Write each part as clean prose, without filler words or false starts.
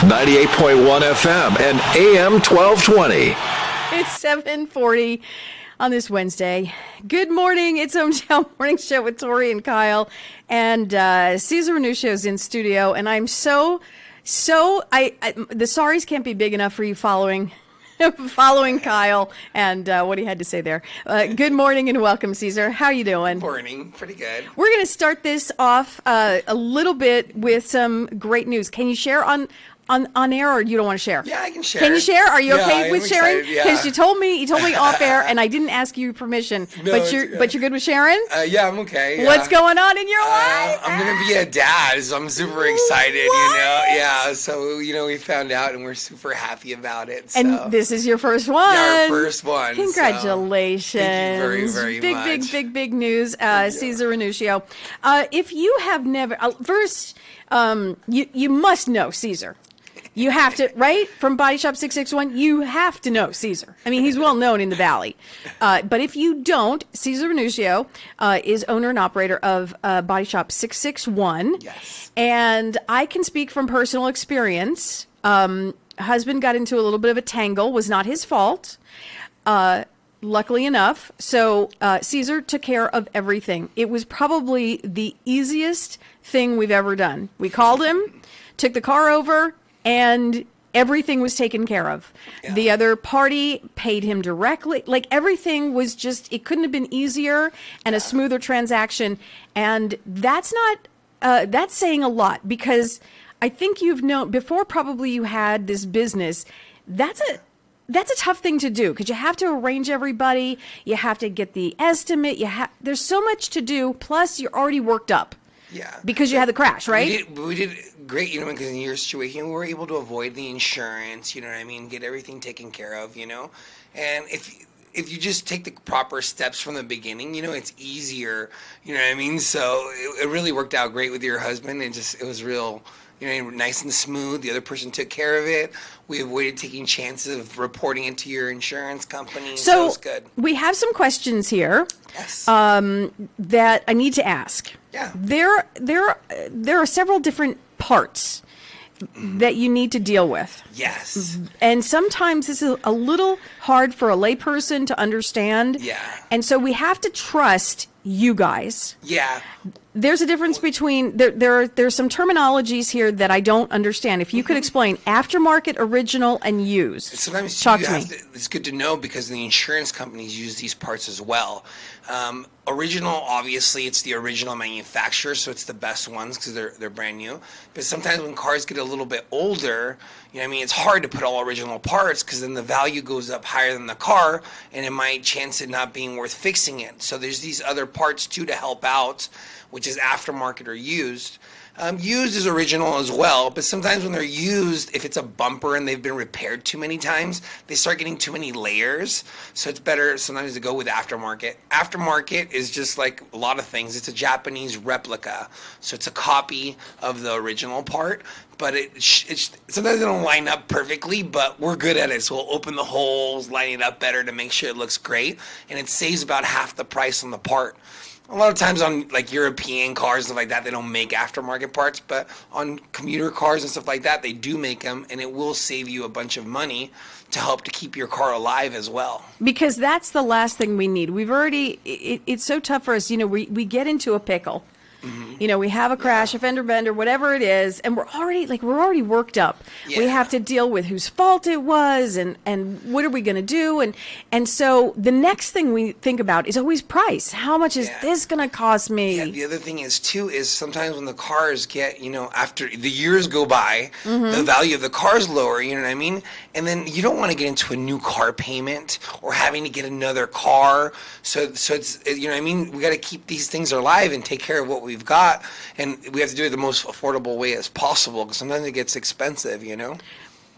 98.1 FM and AM 1220. It's 7:40 on this Wednesday. Good morning. It's Hometown Morning Show with Tori and Kyle. And Cesar Ranuschio is in studio. And I'm the sorries can't be big enough for you following Kyle and what he had to say there. Good morning and welcome, Cesar. How you doing? Morning. Pretty good. We're going to start this off a little bit with some great news. Can you share on air, or you don't want to share? Yeah, I can share. Can you share? Are you okay with sharing? Excited, Because you told me off air, and I didn't ask you permission. No, but you're good with sharing? Yeah, I'm okay. Yeah. What's going on in your life? I'm gonna be a dad, so I'm super excited. What? Yeah. So we found out, and we're super happy about it. So. And this is your first one. Yeah, our first one. Congratulations! So thank you very, very much. Big news, Cesar Ranuschio. If you have never, first, you must know Cesar. You have to, right? From Body Shop 661, you have to know Cesar. I mean, he's well known in the Valley. But if you don't, Cesar Ranuschio is owner and operator of Body Shop 661. Yes. And I can speak from personal experience. Husband got into a little bit of a tangle, was not his fault. Luckily enough. So Cesar took care of everything. It was probably the easiest thing we've ever done. We called him, took the car over, and everything was taken care of. Yeah. The other party paid him directly. Like, everything was just, it couldn't have been easier and a smoother transaction. And that's saying a lot, because I think you've known before, probably you had this business. That's a tough thing to do, because you have to arrange everybody. You have to get the estimate. There's so much to do. Plus, you're already worked up. Yeah. Because you had the crash, right? We did great, because in your situation, we were able to avoid the insurance, get everything taken care of, And if you just take the proper steps from the beginning, it's easier, So it really worked out great with your husband, and it was real, nice and smooth. The other person took care of it. We avoided taking chances of reporting it to your insurance company. So it was good. We have some questions here. Yes. That I need to ask. Yeah. There are several different parts that you need to deal with. Yes. And sometimes this is a little hard for a layperson to understand. Yeah. And so we have to trust you guys. Yeah. There's a difference between there's some terminologies here that I don't understand. If you could explain aftermarket, original, and used. Sometimes talk to me. It's good to know, because the insurance companies use these parts as well. Original, obviously, it's the original manufacturer, so it's the best ones because they're brand new. But sometimes when cars get a little bit older, it's hard to put all original parts, because then the value goes up higher than the car, and it might chance it not being worth fixing it. So there's these other parts too to help out, which is aftermarket or used. Used is original as well, but sometimes when they're used, if it's a bumper and they've been repaired too many times, they start getting too many layers. So it's better sometimes to go with aftermarket. Aftermarket is just like a lot of things. It's a Japanese replica. So it's a copy of the original part, but it's sometimes they don't line up perfectly, but we're good at it. So we'll open the holes, line it up better to make sure it looks great, and it saves about half the price on the part. A lot of times on like European cars and stuff like that, they don't make aftermarket parts, but on commuter cars and stuff like that, they do make them, and it will save you a bunch of money to help to keep your car alive as well. Because that's the last thing we need. It's so tough for us. We get into a pickle. Mm-hmm. We have a crash, a fender bender, whatever it is, and we're already worked up. Yeah. We have to deal with whose fault it was, and what are we going to do, and so the next thing we think about is always price. How much is this going to cost me? Yeah. The other thing is sometimes when the cars get, after the years go by, the value of the car's lower. And then you don't want to get into a new car payment or having to get another car. So it's we got to keep these things alive and take care of what we've got, and we have to do it the most affordable way as possible, because sometimes it gets expensive.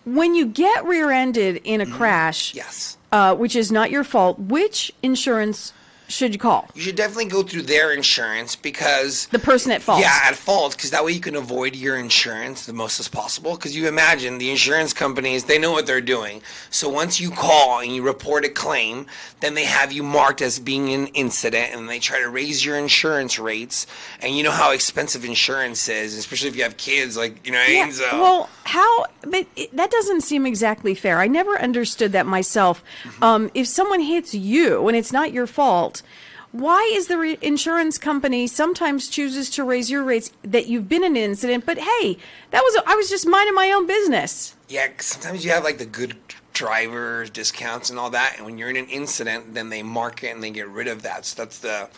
When you get rear-ended in a crash, yes, which is not your fault, which insurance should you call? You should definitely go through their insurance, because the person at fault. Yeah, at fault, because that way you can avoid your insurance the most as possible. Because you imagine the insurance companies, they know what they're doing. So once you call and you report a claim, then they have you marked as being an incident, and they try to raise your insurance rates. And you know how expensive insurance is, especially if you have kids, So. Well, That doesn't seem exactly fair. I never understood that myself. If someone hits you and it's not your fault, why is the insurance company sometimes chooses to raise your rates that you've been in an incident, but hey, I was just minding my own business. Yeah, 'cause sometimes you have like the good driver discounts and all that, and when you're in an incident, then they mark it and they get rid of that. So that's the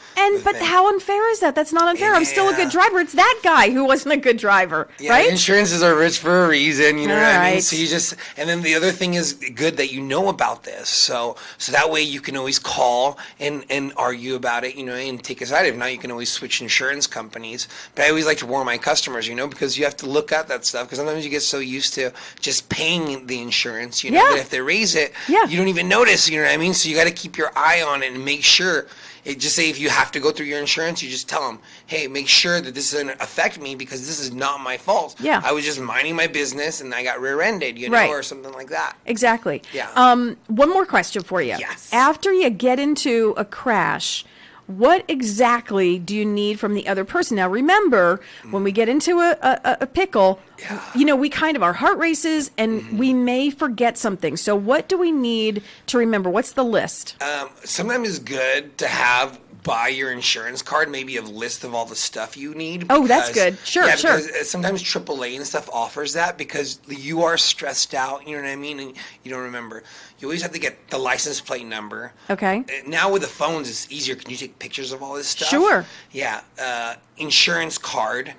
But thing. how unfair is that? That's not unfair. I'm still a good driver. It's that guy who wasn't a good driver, Yeah, right? insurances are rich for a reason, you know what I mean? Alright. So you just, and then the other thing is good that you know about this. So that way you can always call and argue about it, you know, and take a side. If not, you can always switch insurance companies. But I always like to warn my customers, you know, because you have to look at that stuff, because sometimes you get so used to just paying the insurance, you know, Yeah. that if they raise it, Yeah. you don't even notice, you know what I mean? So you got to keep your eye on it and make sure. Just say if you have to go through your insurance, you just tell them, hey, make sure that this doesn't affect me because this is not my fault. Yeah. I was just minding my business and I got rear-ended, you know, Right. or something like that. Exactly. Yeah. One more question for you. Yes. After you get into a crash, what exactly do you need from the other person? Now, remember, when we get into a pickle, Yeah. you know, our heart races and we may forget something. So what do we need to remember? What's the list? Sometimes it's good to have by your insurance card maybe a list of all the stuff you need. Oh, that's good. Sure. Because sometimes AAA and stuff offers that because you are stressed out, you know what I mean, and you don't remember. You always have to get the license plate number. Okay. Now with the phones, it's easier. Can you take pictures of all this stuff? Sure. Yeah. Insurance card,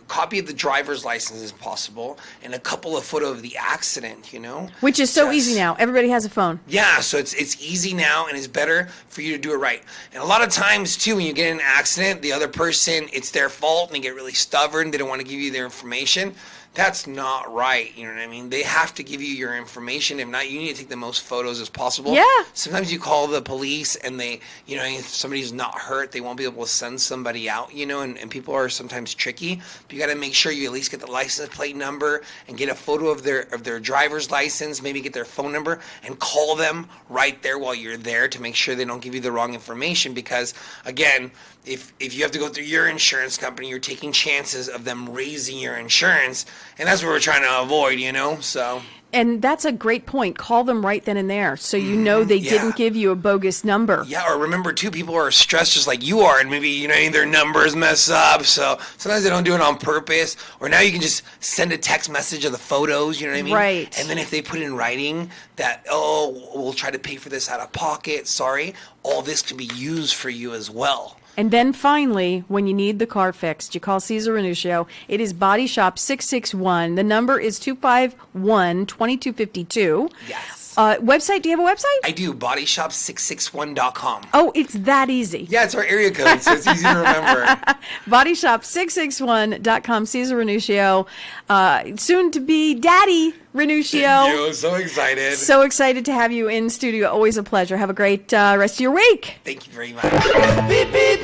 copy of the driver's license if possible, and a couple of photo of the accident, you know? Which is so Just- easy now. Everybody has a phone. Yeah, so it's easy now, and it's better for you to do it right. And a lot of times, too, when you get in an accident, the other person, it's their fault, and they get really stubborn. They don't want to give you their information. That's not right, you know what I mean? They have to give you your information. If not, you need to take the most photos as possible. Yeah. Sometimes you call the police, and they, you know, if somebody's not hurt, they won't be able to send somebody out, you know, and people are sometimes tricky. But you got to make sure you at least get the license plate number and get a photo of their driver's license, maybe get their phone number, and call them right there while you're there to make sure they don't give you the wrong information. Because, again, if you have to go through your insurance company, you're taking chances of them raising your insurance, and that's what we're trying to avoid, you know, so. And that's a great point. Call them right then and there so you know they Yeah. didn't give you a bogus number. Yeah, or remember, too, people are stressed just like you are, and maybe, you know, their numbers mess up, so sometimes they don't do it on purpose, or now you can just send a text message of the photos, you know what I mean? Right. And then if they put in writing that, oh, we'll try to pay for this out of pocket, sorry, all this can be used for you as well. And then finally, when you need the car fixed, you call Cesar Ranuschio. It is Body Shop 661. The number is 251-2252. Yes. Website, do you have a website? I do, bodyshop661.com. Oh, it's that easy. Yeah, it's our area code, so it's easy to remember. Bodyshop661.com, Cesar Ranuschio. Soon to be Daddy Ranuschio. Yo, so excited. So excited to have you in studio. Always a pleasure. Have a great rest of your week. Thank you very much. Beep, beep,